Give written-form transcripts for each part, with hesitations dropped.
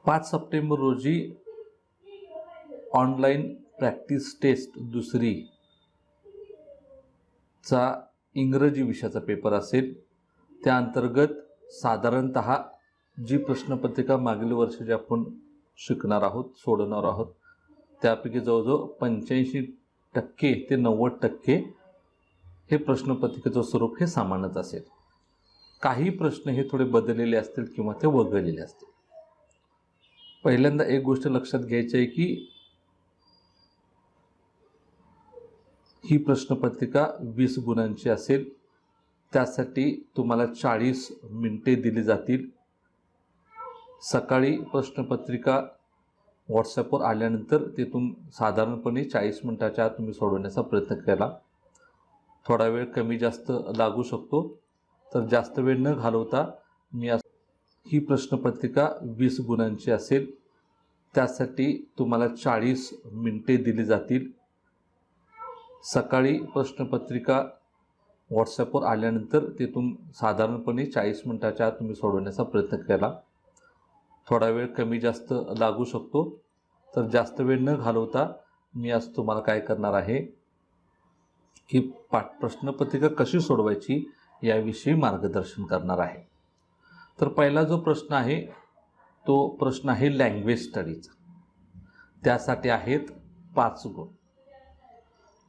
5 September रोजी online practice taste दुसरी चा इंग्रजी विषयाचा पेपर असेल। त्या अंतर्गत साधारणतः जी प्रश्नपत्रिका मागील वर्षी आपण शिकणार आहोत, सोडवणार आहोत, त्यापैकी जवळजवळ 85% ते 90% हे प्रश्नपत्रिकेचं स्वरूप हे सामान्यच असेल। काही प्रश्न हे थोडे बदललेले असतील किंवा ते वगळलेले असतील। पहिल्यांदा एक गोष्ट लक्षात घ्यायची आहे की ही प्रश्नपत्रिका 20 गुणांची असेल। त्यासाठी तुम्हाला 40 मिनिटे दिली जातील। सकाळी प्रश्नपत्रिका व्हॉट्सॲपवर आल्यानंतर तिथून साधारणपणे 40 मिनिटाच्या आत तुम्ही सोडवण्याचा प्रयत्न केला। थोडा वेळ कमी जास्त लागू शकतो, तर जास्त वेळ न घालवता ही प्रश्नपत्रिका 20 गुणांची असेल। त्यासाठी तुम्हाला 40 मिनिटे दिली जातील। सकाळी प्रश्नपत्रिका व्हॉट्सॲपवर आल्यानंतर तिथून साधारणपणे 40 मिनिटाच्या आत तुम्ही सोडवण्याचा प्रयत्न केला। थोडा वेळ कमी जास्त लागू शकतो, तर जास्त वेळ न घालवता मी आज तुम्हाला काय करणार आहे की प्रश्नपत्रिका कशी सोडवायची याविषयी मार्गदर्शन करणार आहे। तर पहिला जो प्रश्न आहे तो प्रश्न आहे लँग्वेज स्टडीचा। त्यासाठी आहेत 5 गुण।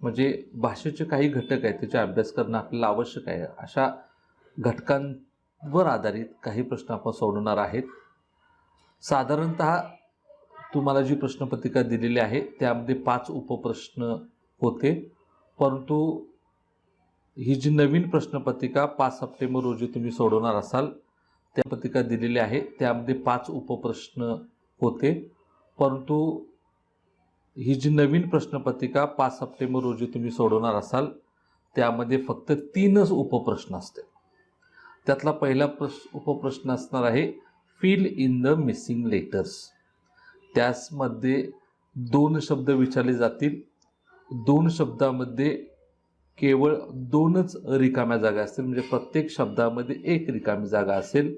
म्हणजे भाषेचे काही घटक आहेत त्याचा अभ्यास करणं आपल्याला आवश्यक आहे। अशा घटकांवर आधारित काही प्रश्न आपण सोडवणार आहेत। साधारणतः तुम्हाला जी प्रश्नपत्रिका दिलेली आहे त्यामध्ये 5 उपप्रश्न होते, परंतु ही जी नवीन प्रश्नपत्रिका 5 सप्टेंबर रोजी तुम्ही सोडवणार असाल त्या पत्रिका दिलेली आहे त्यामध्ये 5 उपप्रश्न होते, परंतु ही जी नवीन प्रश्नपत्रिका 5 सप्टेंबर रोजी तुम्ही सोडवणार असाल त्यामध्ये फक्त 3च उपप्रश्न असतील। त्यातला पहिला उपप्रश्न असणार आहे fill in the missing letters. त्यामध्ये 2 शब्द विचारले जातील। 2 शब्दामध्ये केवळ 2च रिकाम्या जागा असतील, म्हणजे प्रत्येक शब्दामध्ये 1 रिकामी जागा असेल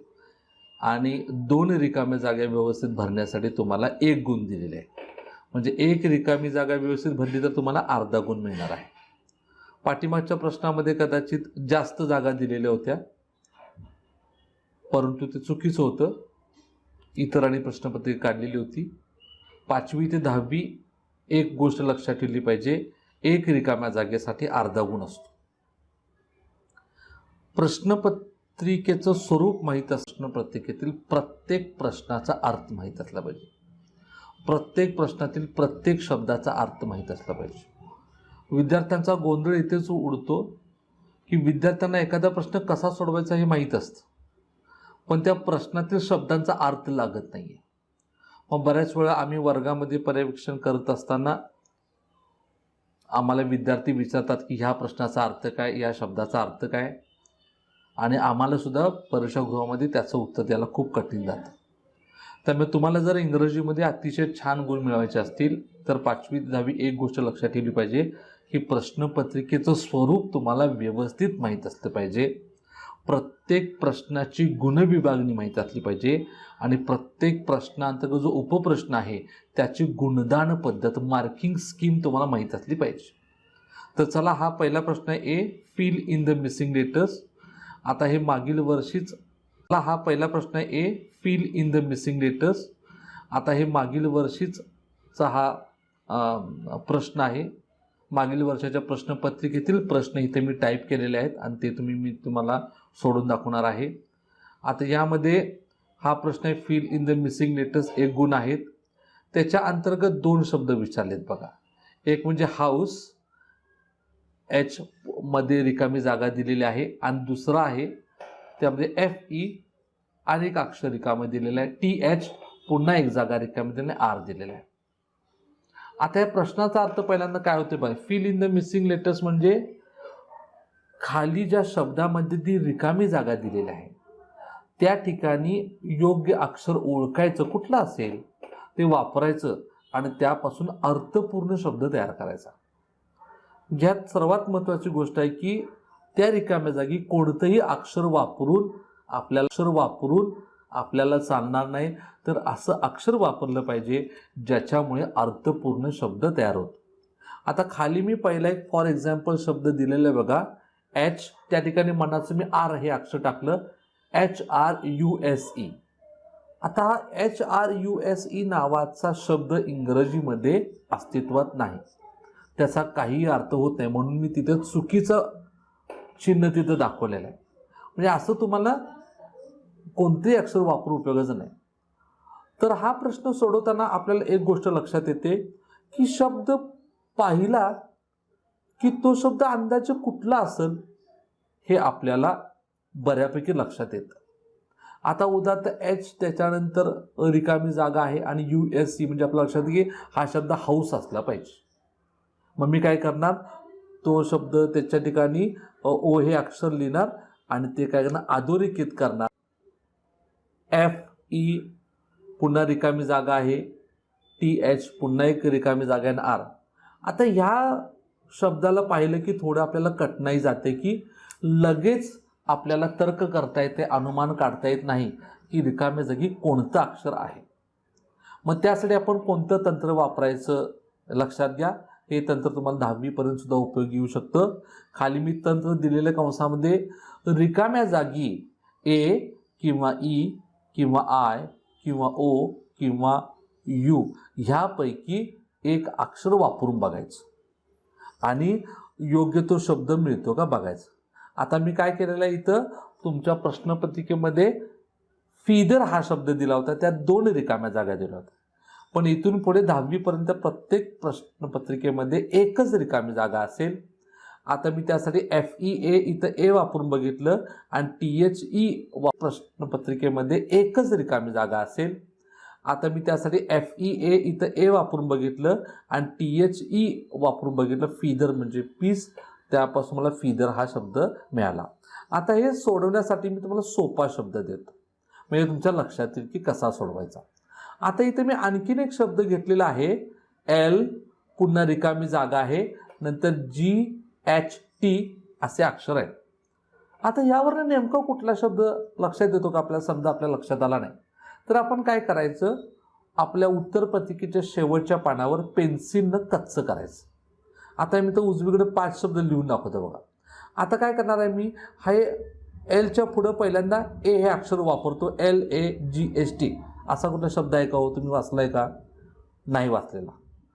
आणि 2 रिकाम्या जागा व्यवस्थित भरण्यासाठी तुम्हाला 1 गुण दिलेले आहे। म्हणजे 1 रिकामी जागा व्यवस्थित भरली तर तुम्हाला अर्धा गुण मिळणार आहे। पाठीमागच्या प्रश्नामध्ये कदाचित जास्त जागा दिलेल्या होत्या, परंतु ते चुकीचं होतं। इतरांनी प्रश्नपत्रिका काढलेली होती। 5वी ते 10वी एक गोष्ट लक्षात ठेवली पाहिजे, 1 रिकाम्या जागेसाठी अर्धा गुण असतो। प्रश्नपत्रिकेचं स्वरूप माहीत असणं, प्रत्येकातील प्रत्येक प्रश्नाचा अर्थ माहीत असला पाहिजे। प्रत्येक प्रश्नातील प्रत्येक शब्दाचा अर्थ माहीत असला पाहिजे। विद्यार्थ्यांचा गोंधळ इथेच उडतो की विद्यार्थ्यांना एखादा प्रश्न कसा सोडवायचा हे माहीत असतं, पण त्या प्रश्नातील शब्दांचा अर्थ लागत नाही आहे। मग बऱ्याच वेळा आम्ही वर्गामध्ये पर्यवेक्षण करत असताना आम्हाला विद्यार्थी विचारतात की ह्या प्रश्नाचा अर्थ काय, या शब्दाचा अर्थ काय, आणि आम्हाला सुद्धा परीक्षागृहामध्ये त्याचं उत्तर द्यायला खूप कठीण जातं। त्यामुळे तुम्हाला जर इंग्रजीमध्ये अतिशय छान गुण मिळवायचे असतील तर 5वी ते 10वी एक गोष्ट लक्षात ठेवली पाहिजे की प्रश्नपत्रिकेचं स्वरूप तुम्हाला व्यवस्थित माहीत असलं पाहिजे। प्रत्येक प्रश्नाची गुणविभागणी माहीत असली पाहिजे आणि प्रत्येक प्रश्नांतर्गत जो उपप्रश्न आहे त्याची गुणदान पद्धत, मार्किंग स्कीम तुम्हाला माहीत असली पाहिजे। तर चला, हा पहिला प्रश्न आहे A fill in the missing letters. आता हे मागील वर्षीच हा पहिला प्रश्न आहे A fill in the missing letters. आता हे मागील वर्षीचा हा प्रश्न आहे। मागील वर्षाच्या प्रश्नपत्रिकेतील प्रश्न इथे मी टाईप केलेले आहेत आणि ते मी तुम्हाला सोडून दाखवणार आहे। आता यामध्ये हा प्रश्न आहे fill in the missing letters, 1 गुण आहेत। त्याच्या अंतर्गत 2 शब्द विचारलेत बघा। एक म्हणजे हाऊस, एच मध्ये रिकामी जागा दिलेली आहे, आणि दुसरा आहे त्यामध्ये FE आणि एक अक्षर रिकामी दिलेलं आहे, TH पुन्हा 1 जागा रिकामी दिलेली आहे, R दिलेला आहे। आता या प्रश्नाचा अर्थ पहिल्यांदा काय होते बघा। Fill in the missing letters म्हणजे खाली ज्या शब्दामध्ये ती रिकामी जागा दिलेली आहे त्या ठिकाणी योग्य अक्षर ओळखायचं, कुठलं असेल ते वापरायचं आणि त्यापासून अर्थपूर्ण शब्द तयार करायचा। ज्यात सर्वात महत्त्वाची गोष्ट आहे की त्या रिकाम्या जागी कोणतंही अक्षर वापरून आपल्याला चालणार नाही, तर असं अक्षर वापरलं पाहिजे ज्याच्यामुळे अर्थपूर्ण शब्द तयार होतो. आता खाली मी पहिला एक फॉर एक्झाम्पल शब्द दिलेला आहे बघा, एच, त्या ठिकाणी मनाचं मी आर हे अक्षर टाकलं, HRUSE. आता हा HRUSE नावाचा शब्द इंग्रजीमध्ये अस्तित्वात नाही, त्याचा काहीही अर्थ होत नाही, म्हणून मी तिथे चुकीचं चिन्ह तिथं दाखवलेलं आहे. म्हणजे असं तुम्हाला कोणतेही अक्षर वापरू उपयोगाचं नाही. तर हा प्रश्न सोडवताना आपल्याला एक गोष्ट लक्षात येते की शब्द पाहिला की तो शब्द अंदाजे कुठला असेल हे आपल्याला बऱ्यापैकी लक्षात येतं. आता उदाहरणार्थ एच, त्याच्यानंतर रिकामी जागा आहे आणि USE म्हणजे आपल्या लक्षात की हा शब्द हाऊस असला पाहिजे. मग मी काय करणार, तो शब्द त्याच्या ठिकाणी ओ हे अक्षर लिहिणार आणि ते काय करणार, अधोरेखित करणार. FE पुन्हा रिकामी जागा आहे, TH पुन्हा एक रिकामी जागा आहे, R. आता ह्या शब्दाला पाहिलं की थोडं आपल्याला कठीणाई जाते की लगेच आपल्याला तर्क करता येते, अनुमान काढता येत नाही की रिकाम्या जागी कोणतं अक्षर आहे. मग त्यासाठी आपण कोणतं तंत्र वापरायचं लक्षात घ्या. हे तंत्र तुम्हाला 10वी पर्यंत सुद्धा उपयोगी येऊ शकतं. खाली मी तंत्र दिलेल्या कंसामध्ये रिकाम्या जागी A किंवा E किंवा I किंवा O किंवा U ह्यापैकी एक अक्षर वापरून बघायचं आणि योग्य तो शब्द मिळतो का बघायचं. आता मी काय केलेलं आहे, इथं तुमच्या प्रश्नपत्रिकेमध्ये फिदर हा शब्द दिला होता, त्यात 2 रिकाम्या जागा दिल्या होत्या. पण इथून पुढे 10वी पर्यंत प्रत्येक प्रश्नपत्रिकेमध्ये एकच रिकामी जागा असेल. आता मी त्यासाठी FEA इथं A वापरून बघितलं आणि THE प्रश्नपत्रिकेमध्ये एकच रिकामी जागा असेल. आता मी त्यासाठी FEA इथं A वापरून बघितलं आणि THE वापरून बघितलं, फिदर म्हणजे पीस, त्यापासून मला फिदर हा शब्द मिळाला. आता हे सोडवण्यासाठी मी तुम्हाला सोपा शब्द देतो, म्हणजे तुमच्या लक्षात येईल की कसा सोडवायचा. आता इथे मी आणखीन एक शब्द घेतलेला आहे, L पुन्हा रिकामी जागा आहे, नंतर GHT असे अक्षर आहेत. आता यावरनं नेमका कुठला शब्द लक्षात येतो का आपल्याला, समजा आपल्या लक्षात आला नाही, तर आपण काय करायचं, आपल्या उत्तरपत्रिकेच्या शेवटच्या पानावर पेन्सिलनं कच्चं करायचं. आता मी तर उजवीकडे 5 शब्द लिहून दाखवतो बघा. आता काय करणार आहे मी, हे एलच्या पुढं पहिल्यांदा ए हे अक्षर वापरतो, LAGHT. असा कुठला शब्द आहे का हो, तुम्ही वाचलाय का? नाही वाचलेला.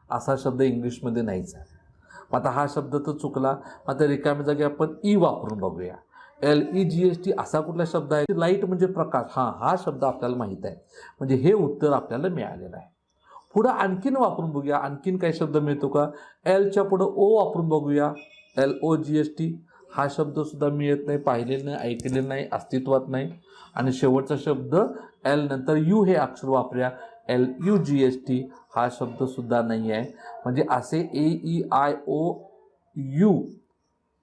असा शब्द इंग्लिशमध्ये नाहीच आहे. आता हा शब्द तर चुकला. आता रिकाम्या जागी आपण ई वापरून बघूया. LEGHT असा कुठला शब्द आहे? लाईट म्हणजे प्रकाश. हा शब्द आपल्याला माहीत आहे, म्हणजे हे उत्तर आपल्याला मिळालेलं आहे. पुढं आणखीन वापरून बघूया, आणखीन काही शब्द मिळतो का? एलच्या पुढं ओ वापरून बघूया, LOGHT. हा शब्द सुद्धा मिळत नाही, पाहिलेलं नाही, ऐकलेलं नाही, अस्तित्वात नाही. आणि शेवटचा शब्द एल नंतर यू हे अक्षर वापरूया, LUGHT. हा शब्द सुद्धा नाही आहे. म्हणजे असे AEIOU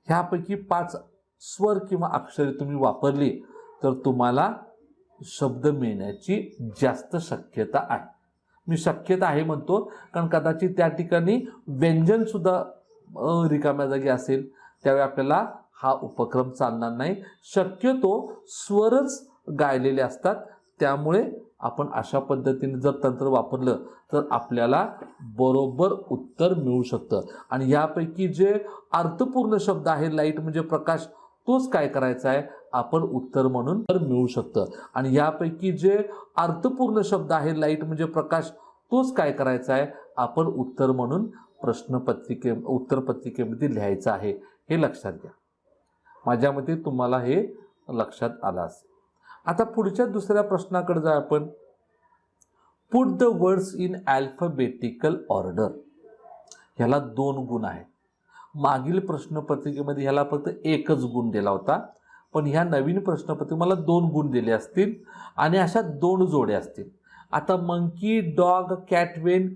ह्यापैकी 5 स्वर किंवा अक्षरे तुम्ही वापरली तर तुम्हाला शब्द मिळण्याची जास्त शक्यता आहे. मी शक्यता आहे म्हणतो कारण कदाचित त्या ठिकाणी व्यंजन सुद्धा रिकाम्या जागी असेल, त्यावेळी आपल्याला हा उपक्रम चालणार नाही. शक्यतो स्वरच गायलेले असतात, त्यामुळे आपण अशा पद्धतीने जर तंत्र वापरलं तर आपल्याला बरोबर उत्तर मिळू शकतं. आणि यापैकी जे अर्थपूर्ण शब्द आहे, लाईट म्हणजे प्रकाश, तोच काय करायचा आहे, आपण उत्तर म्हणून मिळू शकतं. आणि यापैकी जे अर्थपूर्ण शब्द आहे, लाईट म्हणजे प्रकाश, तोच काय करायचा आहे, आपण उत्तर म्हणून उत्तरपत्रिकेमध्ये लिहायचं आहे. हे लक्षात घ्या. माझ्या मते तुम्हाला हे लक्षात आलं असेल. आता पुढच्या दुसऱ्या प्रश्नाकडे जाऊ आपण. Put the words in alphabetical order. ह्याला 2 गुण आहेत. मागील प्रश्नपत्रिकेमध्ये ह्याला फक्त 1च गुण दिला होता, पण ह्या नवीन प्रश्नपत्रिकेत मला 2 गुण दिले असतील आणि अशा 2 जोड्या असतील. आता monkey, dog, cat, when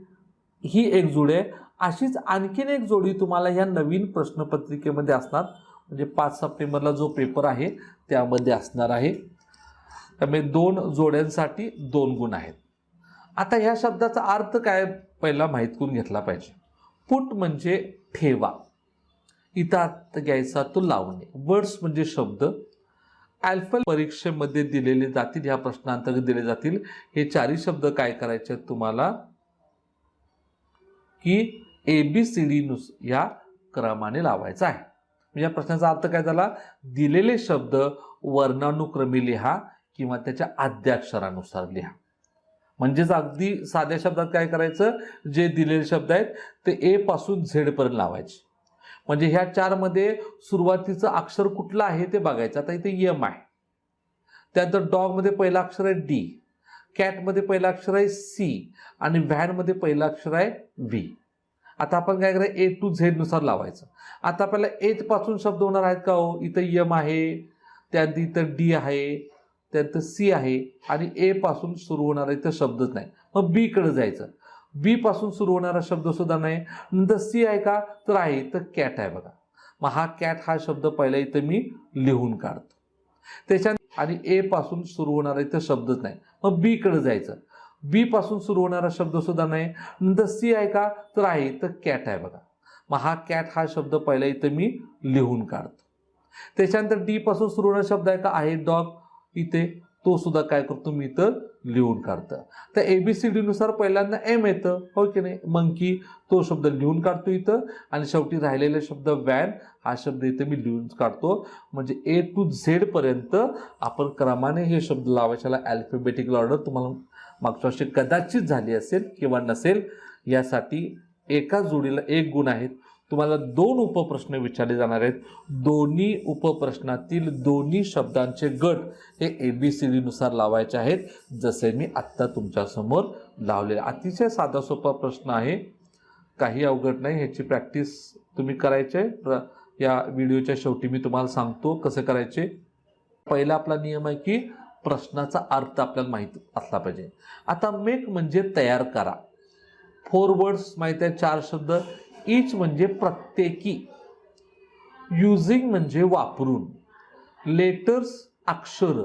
he एक जोडी आहे. अशीच आणखीन एक जोडी तुम्हाला ह्या नवीन प्रश्नपत्रिकेमध्ये असणार, म्हणजे 5 सप्टेंबरला जो पेपर आहे त्यामध्ये असणार आहे. त्यामुळे 2 जोड्यांसाठी 2 गुण आहेत. आता ह्या शब्दाचा अर्थ काय पहिला माहीत करून घेतला पाहिजे. पुट म्हणजे ठेवा, इथं अर्थ घ्यायचा तो लावणे. वर्ड्स म्हणजे शब्द, अल्फा परीक्षेमध्ये दिलेले जातील, ह्या प्रश्नांतर्गत दिले जातील हे चारही शब्द काय करायचे तुम्हाला की ABCD या क्रमाने लावायचा आहे. म्हणजे या प्रश्नाचा अर्थ काय झाला, दिलेले शब्द वर्णानुक्रमी लिहा किंवा त्याच्या आद्याक्षरानुसार लिहा. म्हणजेच अगदी साध्या शब्दात काय करायचं, जे दिलेले शब्द आहेत ते A पासून Z पर्यंत लावायचे. म्हणजे ह्या चार मध्ये सुरुवातीचं अक्षर कुठलं आहे ते बघायचं. आता इथे M आहे, त्यानंतर डॉग मध्ये पहिलं अक्षर आहे D, कॅट मध्ये पहिलं अक्षर आहे C आणि व्हॅन मध्ये पहिलं अक्षर आहे V. आता आपण काय करायचं, A to Z नुसार लावायचं. आता आपल्याला A पासून शब्द होणार आहेत का हो, इथं M आहे, त्यानंतर इथं D आहे, त्यानंतर C आहे आणि A पासून सुरू होणारा इथं शब्दच नाही. मग B कडे जायचं, B पासून सुरू होणारा शब्द सुद्धा नाही. नंतर C आहे का, तर आहे, इथं कॅट आहे बघा. मग हा कॅट हा शब्द पहिला इथं मी लिहून काढतो. त्याच्या आणि A पासून सुरू होणारा इथं शब्दच नाही. मग B कडे जायचं, B पासून सुरू होणारा शब्द सुद्धा नाही. नंतर C आहे का, तर आहे, इथं कॅट आहे बघा. मग हा कॅट हा शब्द पहिला इथं मी लिहून काढतो. त्याच्यानंतर D पासून सुरू होणारा शब्द आहे का, आहे डॉग, इथे तो सुद्धा काय करतो मी इथं लिहून काढतो. तर ABCD नुसार पहिल्यांदा M येतं, हो की नाही, मंकी तो शब्द लिहून काढतो इथं आणि शेवटी राहिलेले शब्द व्हॅन हा शब्द इथं मी लिहून काढतो. म्हणजे A to Z पर्यंत आपण क्रमाने हे शब्द लावायच्याला अल्फाबेटिकल ऑर्डर तुम्हाला मागच्या वर्षी कदाचित झाली असेल किंवा नसेल. यासाठी एका जोडीला 1 गुण आहेत. तुम्हाला 2 उपप्रश्न विचारले जाणार आहेत. दोन्ही उपप्रश्नातील दोन्ही शब्दांचे गट हे ABCD नुसार लावायचे आहेत, जसे मी आत्ता तुमच्यासमोर लावलेले. अतिशय साधा सोपा प्रश्न आहे, काही अवघड नाही. ह्याची प्रॅक्टिस तुम्ही करायचे. या व्हिडिओच्या शेवटी मी तुम्हाला सांगतो कसं करायचे. पहिला आपला नियम आहे की प्रश्नाचा अर्थ आपल्याला माहीत असला पाहिजे. आता मेक म्हणजे तयार करा. 4 वर्ड्स माहिती आहे, 4 शब्द. इच म्हणजे प्रत्येकी, युजिंग म्हणजे वापरून, लेटर्स अक्षर,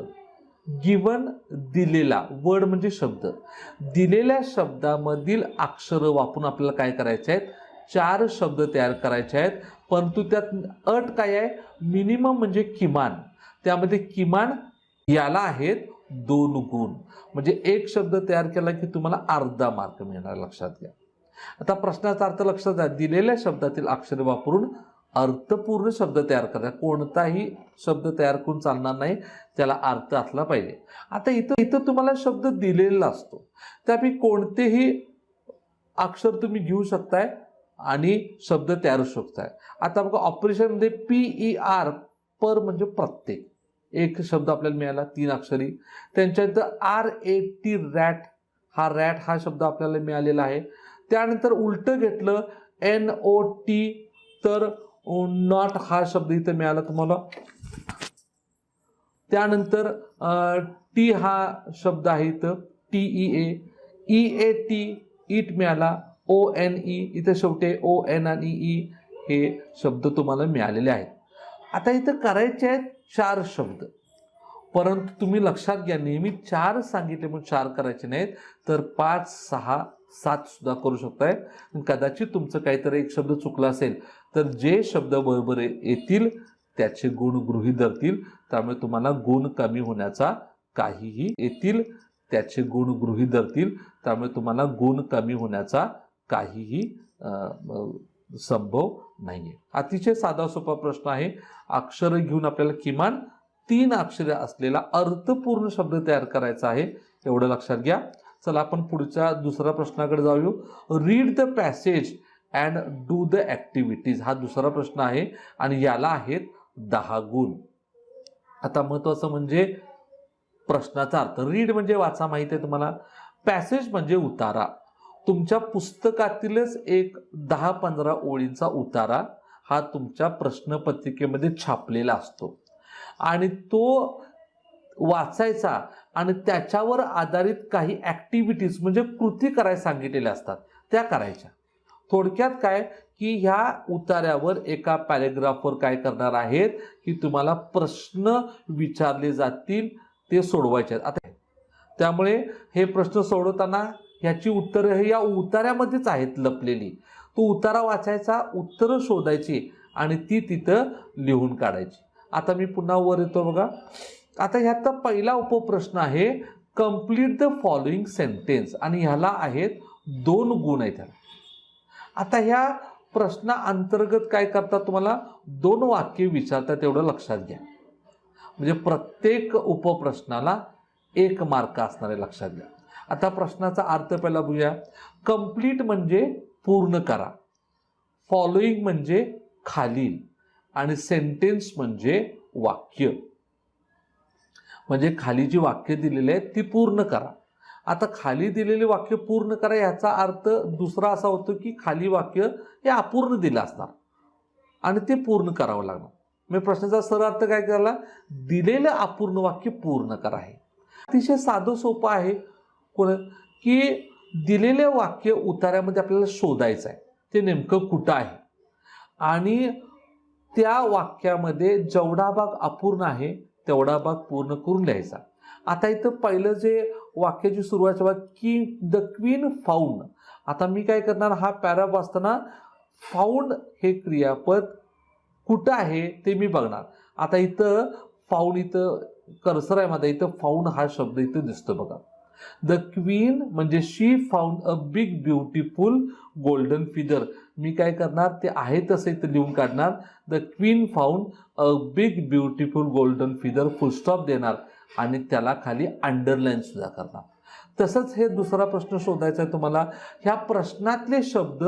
गिवन दिलेला, वर्ड म्हणजे शब्द. दिलेल्या शब्दामधील अक्षर वापरून आपल्याला काय करायचे आहेत, 4 शब्द तयार करायचे आहेत. परंतु त्यात अट काय आहे, मिनिमम म्हणजे किमान. त्यामध्ये किमान याला आहेत 2 गुण. म्हणजे एक शब्द तयार केला की तुम्हाला अर्धा मार्क मिळणार, लक्षात घ्या. आता प्रश्नाचा अर्थ लक्षात घ्या. दिलेल्या शब्दातील अक्षरे वापरून अर्थपूर्ण शब्द तयार करा. कोणताही शब्द तयार करून चालणार नाही, त्याला अर्थ असला पाहिजे. आता इथं तुम्हाला शब्द दिलेला असतो, त्यापैकी कोणतेही अक्षर तुम्ही घेऊ शकताय आणि शब्द तयार करू शकताय. आता बघा ऑपरेशनमध्ये PER पर म्हणजे प्रत्येक, एक शब्द आपल्याला मिळाला 3 अक्षरी. त्यांच्यानंतर RAT रॅट, हा रॅट हा शब्द आपल्याला मिळालेला आहे. त्यानंतर उलटं घेतलं NOT तर नॉट हा शब्द इथं मिळाला तुम्हाला. त्यानंतर टी हा शब्द आहे इथं TEA, EAT इट मिळाला. ONE इथं शेवटी ON आणि E हे शब्द तुम्हाला मिळालेले आहेत. आता इथं करायचे आहेत 4 शब्द, परंतु तुम्ही लक्षात घ्या, नेहमी 4 सांगितले म्हणून 4 करायचे नाहीत, तर 5, 6, 7 सुद्धा करू शकताय. कदाचित तुमचं काहीतरी एक शब्द चुकला असेल तर जे शब्द बरोबर येतील त्याचे गुण गृहीत धरतील. त्यामुळे तुम्हाला गुण कमी होण्याचा काहीही येतील, त्याचे गुण गृहीत धरतील. त्यामुळे तुम्हाला गुण कमी होण्याचा काहीही संभव नाहीये. अतिशय साधा सोपा प्रश्न आहे. अक्षर घेऊन आपल्याला किमान 3 अक्षरे असलेला अर्थपूर्ण शब्द तयार करायचा आहे, एवढं लक्षात घ्या. चला आपण पुढच्या दुसऱ्या प्रश्नाकडे जाऊया. Read the passage and do the activities हा दुसरा प्रश्न आहे आणि याला आहेत 10 गुण. आता महत्त्वाचं म्हणजे प्रश्नाचा अर्थ. रीड म्हणजे वाचा, माहिती आहे तुम्हाला. पॅसेज म्हणजे उतारा. तुमच्या पुस्तकातीलच एक 10-15 ओळींचा उतारा हा तुमच्या प्रश्नपत्रिकेमध्ये छापलेला असतो आणि तो वाचायचा आणि त्याच्यावर आधारित काही ॲक्टिव्हिटीज म्हणजे कृती करायला सांगितलेल्या असतात, त्या करायच्या. थोडक्यात काय की ह्या उतार्यावर एका पॅरेग्राफवर काय करणार आहेत की तुम्हाला प्रश्न विचारले जातील, ते सोडवायचे आहेत. आता त्यामुळे हे प्रश्न सोडवताना ह्याची उत्तरं हे या उतार्यामध्येच आहेत लपलेली. तो उतारा वाचायचा, उत्तरं शोधायची आणि ती तिथं लिहून काढायची. आता मी पुन्हा वर येतो बघा. आता ह्याचा पहिला उपप्रश्न आहे कंप्लीट द फॉलोइंग सेंटेन्स आणि ह्याला आहेत 2 गुण आहेत ह्याला. आता ह्या प्रश्ना अंतर्गत काय करतात, तुम्हाला 2 वाक्य विचारतात, एवढं लक्षात घ्या. म्हणजे प्रत्येक उपप्रश्नाला 1 मार्क असणार आहे, लक्षात घ्या. आता प्रश्नाचा अर्थ पहिला बघूया. कंप्लीट म्हणजे पूर्ण करा, फॉलोइंग म्हणजे खालील, आणि सेंटेन्स म्हणजे वाक्य. म्हणजे खाली जी वाक्य दिलेली आहेत ती पूर्ण करा. आता खाली दिलेले वाक्य पूर्ण करा याचा अर्थ दुसरा असा होतो की खाली वाक्य हे अपूर्ण दिलं असणार आणि ते पूर्ण करावं लागणार. म्हणजे प्रश्नाचा सरळ अर्थ काय केला, दिलेलं अपूर्ण वाक्य पूर्ण करा आहे. अतिशय साधं सोपं आहे. की दिलेले वाक्य उतार्यामध्ये आपल्याला शोधायचं आहे, ते नेमकं कुठं आहे आणि त्या वाक्यामध्ये जेवढा भाग अपूर्ण आहे तेवढा भाग पूर्ण करून लिहायचा. आता इथं पहिलं जे वाक्याची सुरुवात बघा की द क्वीन फाउंड. आता मी काय करणार, हा पॅराग्राफ वाचताना फाउंड हे क्रियापद कुठं आहे ते मी बघणार. आता इथं फाउंड, इथं कर्सर आहे माझा, इथं फाउंड हा शब्द इथं दिसतो बघा. द क्वीन म्हणजे she found a big beautiful golden feather. मी काय करणार, ते आहे तसं इथं लिहून काढणार. The queen found a big beautiful golden feather, full stop देणार आणि त्याला खाली अंडरलाईन सुद्धा करणार. तसंच हे दुसरा प्रश्न शोधायचा आहे तुम्हाला. ह्या प्रश्नातले शब्द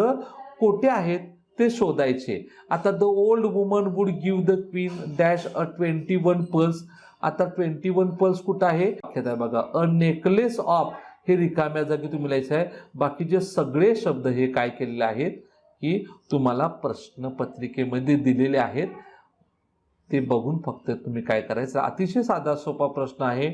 कोठे आहेत ते शोधायचे. आता the old woman would give the queen dash a 21 pearls. आता 21 पर्ल्स कुठं आहे बघा. अ नेकलेस ऑफ हे रिकाम्या जागी तुम्ही लिहायचं आहे. बाकीचे सगळे शब्द हे काय केलेले आहेत की तुम्हाला प्रश्नपत्रिकेमध्ये दिलेले आहेत, ते बघून फक्त तुम्ही काय करायचं. अतिशय साधा सोपा प्रश्न आहे.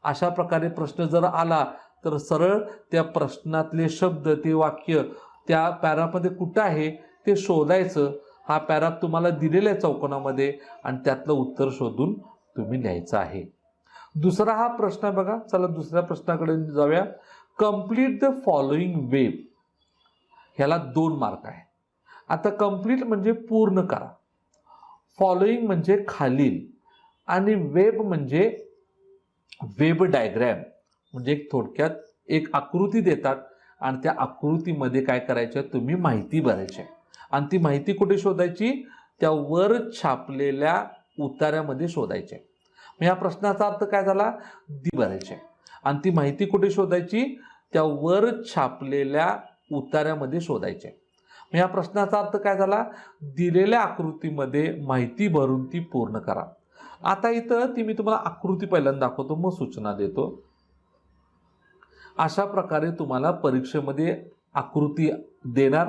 अशा प्रकारे प्रश्न जर आला तर सरळ त्या प्रश्नातले शब्द, ते वाक्य त्या पॅरामध्ये कुठं आहे ते शोधायचं. हा पॅराग्राफ तुम्हाला दिलेला आहे चौकोनामध्ये आणि त्यातलं उत्तर शोधून तुम्ही लिहायचं आहे. दुसरा हा प्रश्न बघा. चला दुसऱ्या प्रश्नाकडे जाऊया. Complete the following web. ह्याला 2 मार्क आहे. आता कंप्लीट म्हणजे पूर्ण करा, फॉलोइंग म्हणजे खालील, आणि वेब म्हणजे वेब डायग्रॅम. म्हणजे थोडक्यात एक आकृती देतात आणि त्या आकृतीमध्ये काय करायचं, तुम्ही माहिती भरायची आणि ती माहिती कुठे शोधायची, त्या वर छापलेल्या उतार्यामध्ये शोधायचे. या प्रश्नाचा अर्थ काय झाला, भरायचे आणि ती माहिती कुठे शोधायची, त्या वर छापलेल्या उतार्यामध्ये शोधायचे. या प्रश्नाचा अर्थ काय झाला, दिलेल्या आकृतीमध्ये माहिती भरून ती पूर्ण करा. आता इथं ती मी तुम्हाला आकृती पहिल्यांदा दाखवतो, मग सूचना देतो. अशा प्रकारे तुम्हाला परीक्षेमध्ये आकृती देणार.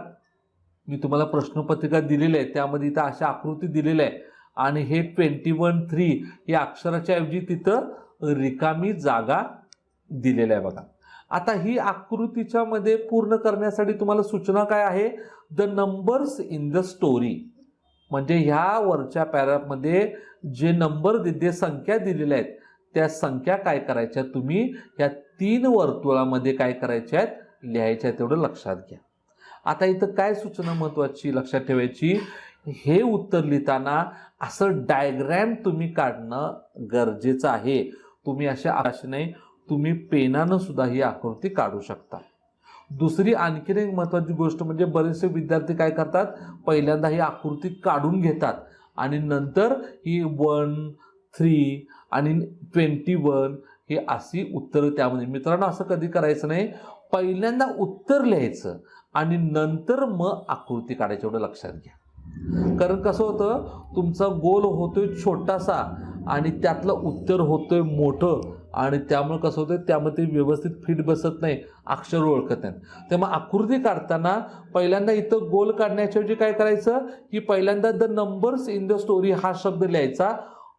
मी तुम्हाला प्रश्नपत्रिका दिलेली आहे, त्यामध्ये इथं अशा आकृती दिलेल्या आहे आणि हे 21-3 या अक्षराच्या ऐवजी तिथं रिकामी जागा दिलेल्या आहे बघा. आता ही आकृतीच्या मध्ये पूर्ण करण्यासाठी तुम्हाला सूचना काय आहे, the numbers in the story. म्हणजे ह्या वरच्या पॅराग्राफमध्ये जे नंबर जे संख्या दिलेल्या आहेत त्या संख्या काय करायच्या, तुम्ही या 3 वर्तुळामध्ये काय करायच्या आहेत, लिहायच्या. तेवढं लक्षात घ्या. आता इथं काय सूचना महत्वाची लक्षात ठेवायची, हे उत्तर लिहिताना असं डायग्रॅम तुम्ही काढणं गरजेचं आहे. तुम्ही अशा नाही, तुम्ही पेनानं सुद्धा ही आकृती काढू शकता. दुसरी आणखीन एक महत्त्वाची गोष्ट म्हणजे बरेचसे विद्यार्थी काय करतात, पहिल्यांदा ही आकृती काढून घेतात आणि नंतर ही 1, 3 आणि 21 हे अशी उत्तरं त्यामध्ये. मित्रांनो, असं कधी करायचं नाही. पहिल्यांदा उत्तर लिहायचं आणि नंतर मग आकृती काढायची, एवढं लक्षात घ्या. कारण कसं होतं, तुमचा गोल होतोय छोटासा आणि त्यातलं उत्तर होतोय मोठं आणि त्यामुळे कसं होतं, त्यामध्ये व्यवस्थित फिट बसत नाही, अक्षर ओळखत नाही. त्यामुळे आकृती काढताना पहिल्यांदा इथं गोल काढण्याच्या ऐवजी काय करायचं की पहिल्यांदा the numbers in the story हा शब्द लिहायचा,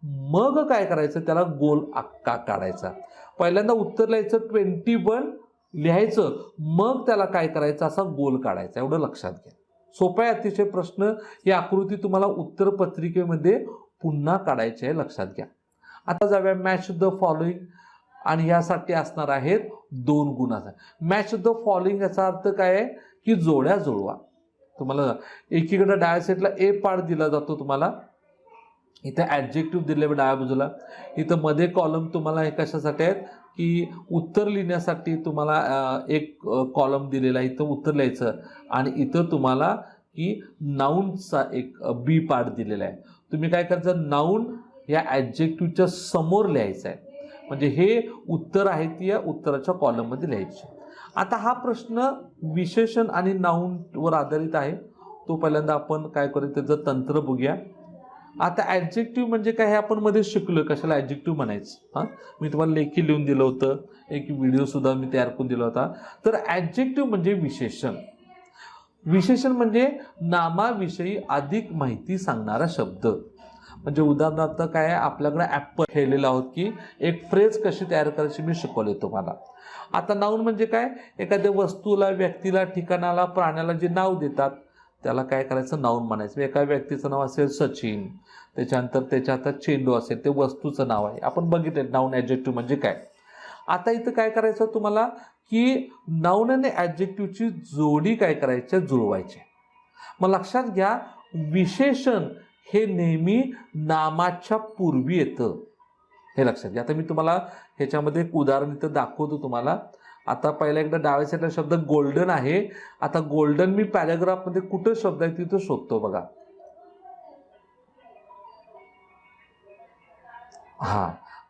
मग काय करायचं, त्याला गोल आक्का काढायचा. पहिल्यांदा उत्तर लिहायचं 21 लिहायचं, मग त्याला काय करायचं, असा गोल काढायचा. एवढं लक्षात घ्या. सोपा आहे अतिशय प्रश्न. ही आकृती तुम्हाला उत्तर पत्रिकेमध्ये पुन्हा काढायची आहे, लक्षात घ्या. आता जाऊया मॅच द फॉलोइंग आणि यासाठी असणार आहेत 2 गुणाचा. मॅच द फॉलोइंग याचा अर्थ काय आहे की जोड्या जुळवा. तुम्हाला एकीकडे डाव्या साईडला ए पार्ट दिला जातो तुम्हाला इथं ॲडजेक्टिव्ह दिले डाव्या बाजूला. इथं मध्ये कॉलम तुम्हाला हे कशासाठी आहेत की उत्तर लिहिण्यासाठी तुम्हाला एक कॉलम दिलेला आहे, इथं उत्तर लिहायचं. आणि इथं तुम्हाला की नाऊनचा एक बी पार्ट दिलेला आहे. तुम्ही काय करायचं, नाऊन या ॲडजेक्टिव्हच्या समोर लिहायचं आहे. म्हणजे हे उत्तर आहे ती या उत्तराच्या कॉलममध्ये लिहायचे. आता हा प्रश्न विशेषण आणि नाऊनवर आधारित आहे. तो पहिल्यांदा आपण काय करू त्याचं तंत्र बघूया. आता ॲडजेक्टिव्ह म्हणजे काय हे आपण मध्ये शिकलो, कशाला ॲडजेक्टिव्ह म्हणायचं. मी तुम्हाला लेखी लिहून दिलं होतं, एक व्हिडिओसुद्धा मी तयार करून दिला होता. तर ॲडजेक्टिव्ह म्हणजे विशेषण. विशेषण म्हणजे नामाविषयी अधिक माहिती सांगणारा शब्द. म्हणजे उदाहरणार्थ काय, आपल्याकडे ॲपल खेळलेलो आहोत की एक फ्रेज कशी तयार करायची मी शिकवले तुम्हाला. आता नाऊन म्हणजे काय, एखाद्या वस्तूला, व्यक्तीला, ठिकाणाला, प्राण्याला जे नाव देतात त्याला काय करायचं, नाऊन म्हणायचं. एका व्यक्तीचं नाव असेल सचिन, त्याच्यानंतर त्याच्या हातात चेंडू असेल, ते वस्तूचं नाव आहे. आपण बघितलं नाऊन ॲडजेक्टिव्ह म्हणजे काय. आता इथं काय करायचं तुम्हाला की नाऊन आणि ॲडजेक्टिव्हची जोडी काय करायच्या, जुळवायची. मग लक्षात घ्या, विशेषण हे नेहमी नामाच्या पूर्वी येतं, हे लक्षात घ्या. आता मी तुम्हाला ह्याच्यामध्ये एक उदाहरण इथं दाखवतो तुम्हाला. आता पहिला एकदा डाव्या साईडला शब्द गोल्डन आहे. आता गोल्डन मी पॅराग्राफमध्ये कुठं शब्द आहे तिथं शोधतो बघा.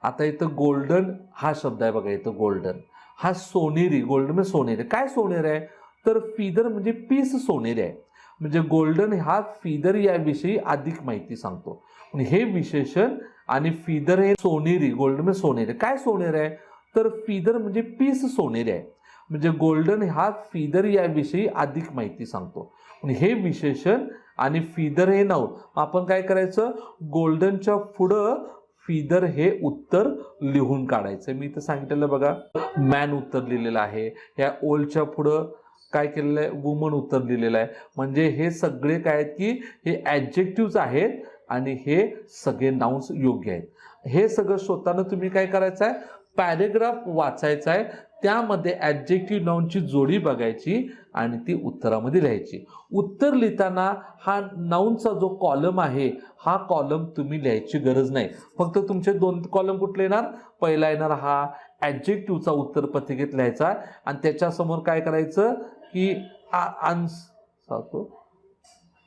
आता इथं गोल्डन हा शब्द आहे बघा. इथं गोल्डन हा सोनेरी, गोल्डन म्हणजे सोनेरी. काय सोनेरी आहे तर फिदर म्हणजे पीस सोनेरी आहे. म्हणजे गोल्डन हा फिदर याविषयी अधिक माहिती सांगतो. हे विशेषण आणि फिदर हे सोनेरी, गोल्डन म्हणजे सोनेरी. काय सोनेरी आहे तर फिदर म्हणजे पीस सोनेरी आहे. म्हणजे गोल्डन हा फिदर याविषयी अधिक माहिती सांगतो. हे विशेषण आणि फिदर हे नाव. आपण काय करायचं, गोल्डनच्या पुढं फिदर हे उत्तर लिहून काढायचं. मी इथं सांगितलेलं बघा, मॅन उत्तर लिहिलेलं आहे. ह्या ओल्डच्या पुढं काय केलेलं आहे, वुमन उत्तर लिहिलेलं आहे. म्हणजे हे सगळे काय आहेत की हे ॲडजेक्टिव्ज आहेत आणि हे सगळे नाउन्स योग्य आहेत. हे सगळं शोधताना तुम्ही काय करायचं आहे, पॅरेग्राफ वाचायचा आहे, त्यामध्ये ॲडजेक्टिव्ह नाउनची जोडी बघायची आणि ती उत्तरामध्ये लिहायची. उत्तर लिहिताना हा नाउनचा जो कॉलम आहे हा कॉलम तुम्ही लिहायची गरज नाही. फक्त तुमचे दोन कॉलम कुठले येणार, पहिला येणार हा ॲडजेक्टिव्हचा उत्तर पत्रिकेत लिहायचा आणि त्याच्यासमोर काय करायचं की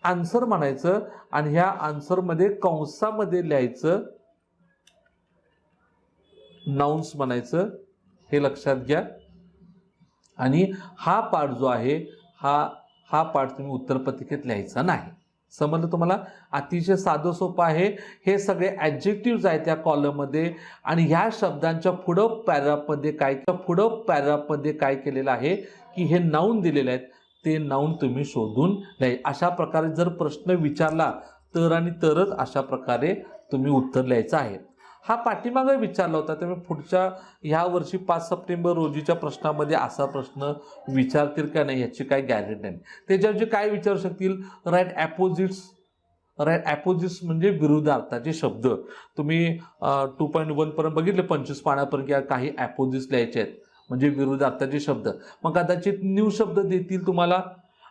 आन्सर म्हणायचं आणि ह्या आन्सरमध्ये कंसामध्ये लिहायचं नाउन्स म्हणायचं. हे लक्षात घ्या. आणि हा पार्ट जो आहे हा पार्ट तुम्ही उत्तरपत्रिकेत लिहायचा नाही. समजलं तुम्हाला. अतिशय साधं सोपं आहे. हे सगळे ॲडजेक्टिव्ज आहेत त्या कॉलममध्ये आणि ह्या शब्दांच्या पुढं पॅराग्राफमध्ये काय केलेलं आहे की हे नाऊन दिलेले आहेत, ते नाऊन तुम्ही शोधून लिहायचे. अशा प्रकारे जर प्रश्न विचारला तर आणि तरच अशा प्रकारे तुम्ही उत्तर लिहायचं आहे. हा पाठीमागे विचारला होता, त्यामुळे पुढच्या ह्या वर्षी 5 सप्टेंबर रोजीच्या प्रश्नामध्ये असा प्रश्न विचारतील का नाही याची काही गॅरंटी नाही. त्याच्याऐवजी काय विचारू शकतील, राईट ॲपोजिट्स. राईट ॲपोजिट्स म्हणजे विरुद्धार्थाचे शब्द. तुम्ही 2.1 पर्यंत बघितले, 25 पानापर्यंत काही ॲपोजिट्स लिहायचे आहेत म्हणजे विरुद्धार्थाचे शब्द. मग कदाचित न्यू शब्द देतील तुम्हाला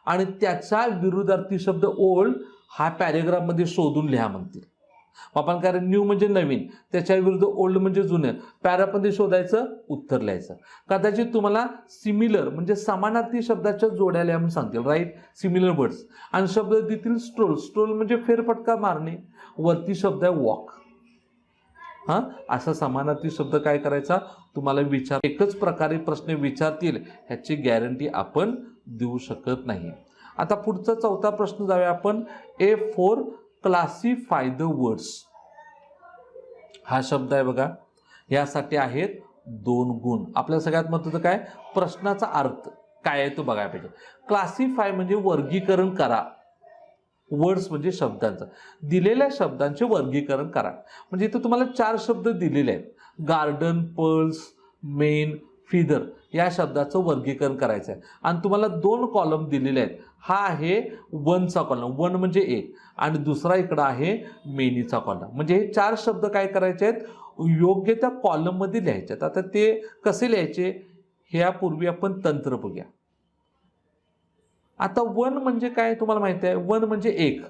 आणि त्याचा विरुद्धार्थी शब्द ओल्ड हा पॅरेग्राफमध्ये शोधून लिहा म्हणतील. आपण काय, न्यू म्हणजे नवीन, त्याच्या विरुद्ध ओल्ड म्हणजे जुनं, पॅरामध्ये शोधायचं, उत्तर लिहायचं. कदाचित तुम्हाला सिमिलर म्हणजे समानार्थी शब्दाच्या जोड्या लिहा म्हणून सांगतील, राईट, सिमिलर वर्ड्स. आणि शब्द देतील स्ट्रोल. स्ट्रोल म्हणजे फेरफटका मारणे. वरती शब्द आहे वॉक. असा समानार्थी शब्द काय करायचा तुम्हाला विचार. एकच प्रकारे प्रश्न विचारतील ह्याची गॅरंटी आपण देऊ शकत नाही. आता पुढचा चौथा प्रश्न जाऊया आपण. A4 classify the words. हा शब्द आहे बघा. यासाठी आहेत 2 गुण. आपल्या सगळ्यात महत्त्वाचं काय, प्रश्नाचा अर्थ काय आहे तो बघायला पाहिजे. क्लासिफाय म्हणजे वर्गीकरण करा. वर्ड्स म्हणजे शब्दांचं, दिलेल्या शब्दांचे वर्गीकरण करा. म्हणजे इथं तुम्हाला 4 शब्द दिलेले आहेत. गार्डन, पर्ल्स, मेन, फिदर या शब्दाचं वर्गीकरण करायचं आहे आणि तुम्हाला 2 कॉलम दिलेले आहेत. हा आहे 1चा कॉलम, 1 म्हणजे 1, आणि दुसरा इकडं आहे मेनीचा कॉलम. म्हणजे हे 4 शब्द काय करायचे आहेत, योग्य त्या कॉलममध्ये लिहायचे आहेत. आता ते कसे लिहायचे ह्यापूर्वी आपण तंत्र बघूया. आता 1 म्हणजे काय तुम्हाला माहिती आहे, 1 म्हणजे 1.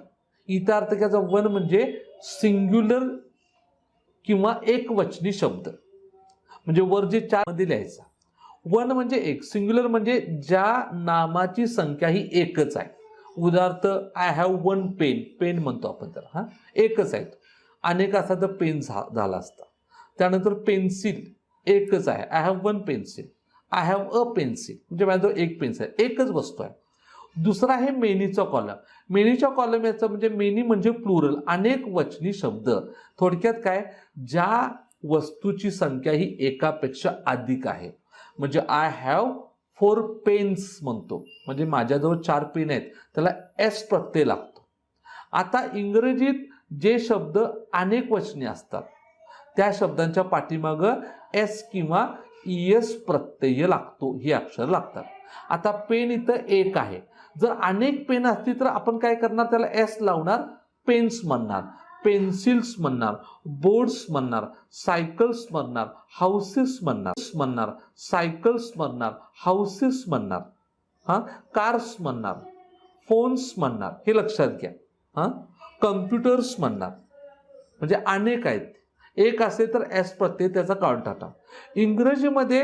इथं अर्थ घ्यायचा 1 म्हणजे सिंग्युलर किंवा एकवचनी शब्द, म्हणजे वर जे 4 मध्ये लिहायचा. वन म्हणजे एक, सिंग्युलर म्हणजे ज्या नामाची संख्या ही एकच आहे. उदाहरणार्थ I have one pen, pen म्हणतो आपण त्याला, हा एकच आहे. अनेक असता तर पेन झाला असता. त्यानंतर पेन्सिल एकच आहे, I have one pencil, I have a pencil, म्हणजे माझ्याजवळ एक पेन्सिल आहे, एकच वस्तू आहे. दुसरा आहे मेनीचा कॉलम. मेनीच्या कॉलम याचा म्हणजे मेनी म्हणजे प्लुरल, अनेक वचनी शब्द. थोडक्यात काय, ज्या वस्तूची संख्या ही एकापेक्षा अधिक आहे. म्हणजे आय हॅव 4 पेन्स म्हणतो, म्हणजे माझ्याजवळ 4 पेन आहेत, त्याला एस प्रत्यय लागतो. आता इंग्रजीत जे शब्द अनेक वचनी असतात त्या शब्दांच्या पाठीमागं एस किंवा ईएस प्रत्यय लागतो, ही अक्षर लागतात. आता पेन इथं एक आहे, जर अनेक पेन असतील तर आपण काय करणार, त्याला एस लावणार, पेन्स म्हणणार, पेन्सिल्स म्हणणार, बोर्ड्स म्हणणार, सायकल्स म्हणणार, हाऊसेस म्हणणार, सायकल्स म्हणणार, हाऊसेस म्हणणार, कार्स म्हणणार, फोन्स म्हणणार, हे लक्षात घ्या. कम्प्युटर्स म्हणणार, म्हणजे अनेक आहेत. एक असेल तर एस प्रत्यय त्याचा काढून टाका. इंग्रजीमध्ये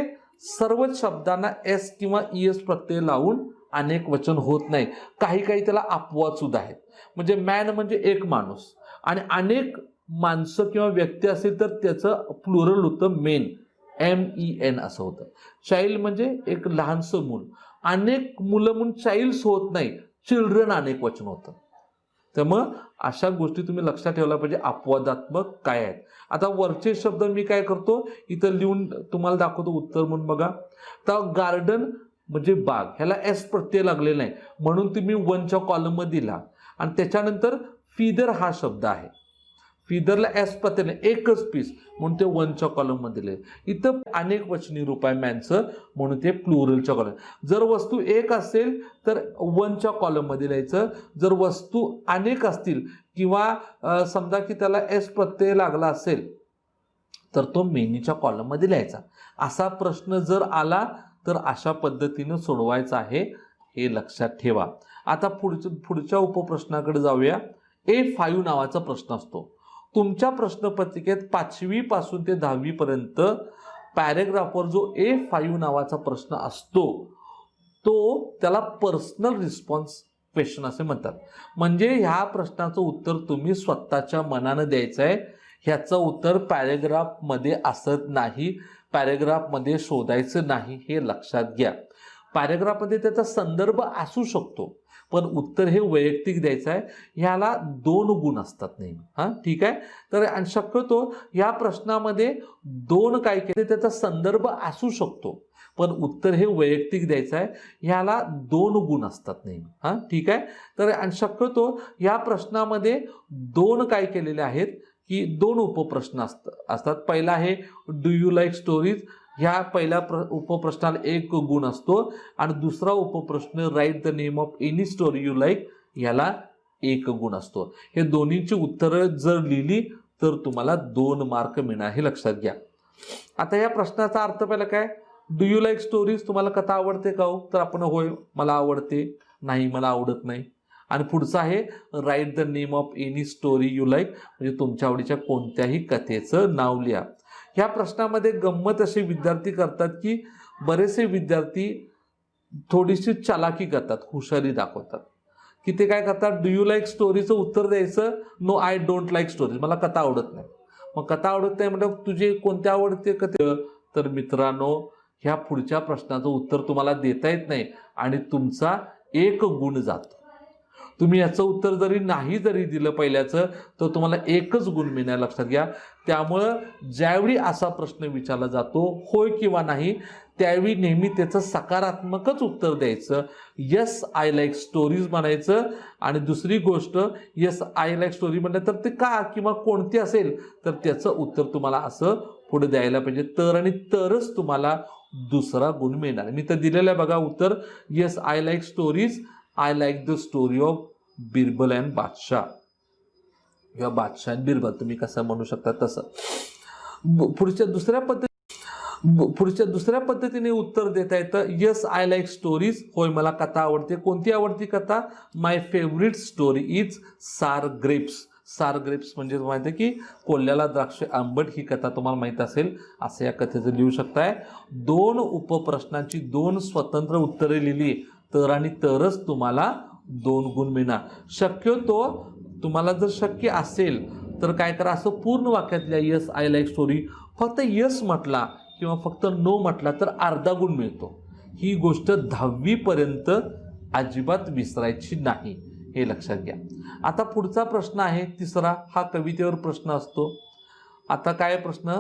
सर्वच शब्दांना एस किंवा ईएस प्रत्यय लावून अनेक वचन होत नाही. काही त्याला अपवाद सुद्धा आहेत. म्हणजे मॅन म्हणजे एक माणूस, आणि अनेक माणसं किंवा व्यक्ती असेल तर त्याचं प्लुरल होतं मेन, MEN असं होतं. चाइल्ड म्हणजे एक लहानसं मूल, अनेक मुलं म्हणून चाइल्ड्स होत नाही, चिल्ड्रन अनेक वचन होतं. त्यामुळं अशा गोष्टी तुम्ही लक्षात ठेवल्या पाहिजे, अपवादात्मक काय आहेत. आता वरचे शब्द मी काय करतो, इथं लिहून तुम्हाला दाखवतो उत्तर म्हणून बघा. तर गार्डन म्हणजे बाग, ह्याला एस प्रत्यय लागलेला नाही म्हणून तुम्ही वनच्या कॉलममध्ये दिला. आणि त्याच्यानंतर फिदर हा शब्द आहे, फिदरला एस प्रत्यय नाही, एकच पीस म्हणून ते वनच्या कॉलममध्ये दिले. इथं अनेक वचनी रूप आहे मॅनचं म्हणून ते प्लुरलच्या कॉलम. जर वस्तू एक असेल तर वनच्या कॉलममध्ये लिहायचं. जर वस्तू अनेक असतील किंवा समजा की त्याला एस प्रत्यय लागला असेल तर तो मेनीच्या कॉलममध्ये लिहायचा. असा प्रश्न जर आला तर अशा पद्धतीनं सोडवायचा आहे, हे लक्षात ठेवा. आता पुढच्या उपप्रश्नाकडे जाऊया. A5 नावाचा प्रश्न असतो. तुमच्या प्रश्नपत्रिकेत 5वी पासून ते 10वी पर्यंत पॅरेग्राफवर जो A5 नावाचा प्रश्न असतो तो त्याला पर्सनल रिस्पॉन्स क्वेश्चन असे म्हणतात. म्हणजे ह्या प्रश्नाचं उत्तर तुम्ही स्वतःच्या मनानं द्यायचं आहे. ह्याचं उत्तर पॅरेग्राफमध्ये असत नाही, पॅरेग्राफमध्ये शोधायचं नाही, हे लक्षात घ्या. पॅरेग्राफमध्ये त्याचा संदर्भ असू शकतो पण उत्तर हे वैयक्तिक द्यायचं आहे. ह्याला 2 गुण असतात नेहमी, ठीक आहे. तर शक्यतो या प्रश्नामध्ये 2 काय केले, त्याचा संदर्भ असू शकतो पण उत्तर हे वैयक्तिक द्यायचं आहे. ह्याला 2 गुण असतात नेहमी, ठीक आहे. तर शक्यतो या प्रश्नामध्ये 2 काय केलेले आहेत की 2 उपप्रश्न असतात. पहिला आहे डू यू लाईक स्टोरीज, ह्या पहिल्या उपप्रश्नाला 1 गुण असतो. आणि दुसरा उपप्रश्न write the name of any story you like, ह्याला 1 गुण असतो. हे दोन्हीची उत्तरं जर लिहिली तर तुम्हाला 2 मार्क मिळणार, हे लक्षात घ्या. आता या प्रश्नाचा अर्थ पहिला काय, डू यू लाईक स्टोरीज, तुम्हाला कथा आवडते का हो, तर आपण होय मला आवडते, नाही मला आवडत नाही. आणि पुढचा आहे right the name of any story you like, म्हणजे तुमच्या आवडीच्या कोणत्याही कथेचं नाव लिहा. ह्या प्रश्नामध्ये गंमत असे विद्यार्थी करतात की बरेचसे विद्यार्थी थोडीशी चालाकी करतात, हुशारी दाखवतात की ते काय करतात, डू यू लाईक स्टोरीचं उत्तर द्यायचं, no I don't like stories, मला कथा आवडत नाही. मग कथा आवडत नाही म्हणजे तुझे कोणत्या आवडते कथे, तर मित्रांनो ह्या पुढच्या प्रश्नाचं उत्तर तुम्हाला देता येत नाही आणि तुमचा 1 गुण जातो. तुम्ही याचं उत्तर जरी दिलं पहिल्याचं तर तुम्हाला 1च गुण मिळणार, लक्षात घ्या. त्यामुळं ज्यावेळी असा प्रश्न विचारला जातो होय किंवा नाही, त्यावेळी नेहमी त्याचं सकारात्मकच उत्तर द्यायचं. येस आय लाईक स्टोरीज म्हणायचं. आणि दुसरी गोष्ट, येस आय लाईक स्टोरी म्हटलं तर ते का किंवा कोणती असेल तर त्याचं उत्तर तुम्हाला असं पुढे द्यायला पाहिजे, तर आणि तरच तुम्हाला 2रा गुण मिळणार. मी तर दिलेलं आहे बघा उत्तर, yes I like stories, I like the story of Birbal and बादशाह, किंवा बादशाह अँड बिरबल, तुम्ही कसं म्हणू शकता तसं. पुढच्या दुसऱ्या पद्धतीने उत्तर देता येतं, येस आय लाईक स्टोरीज, होय मला कथा आवडते. कोणती आवडती कथा, माय फेवरेट स्टोरी इज सार ग्रेप्स. सार ग्रेप्स म्हणजे माहिती आहे की कोल्ह्याला द्राक्ष आंबट ही कथा तुम्हाला माहीत असेल, असं या कथेचं लिहू शकताय. 2 उपप्रश्नांची 2 स्वतंत्र उत्तरे लिहिली तर आणि तरच तुम्हाला 2 गुण मिळणार. शक्यतो तुम्हाला जर शक्य असेल तर काय करा, असं पूर्ण वाक्यातल्या यस आय लाईक स्टोरी फक्त यस म्हटला किंवा फक्त नो म्हटला तर अर्धा गुण मिळतो. ही गोष्ट 10वी पर्यंत अजिबात विसरायची नाही, हे लक्षात घ्या. आता पुढचा प्रश्न आहे तिसरा, हा कवितेवर प्रश्न असतो. आता काय प्रश्न,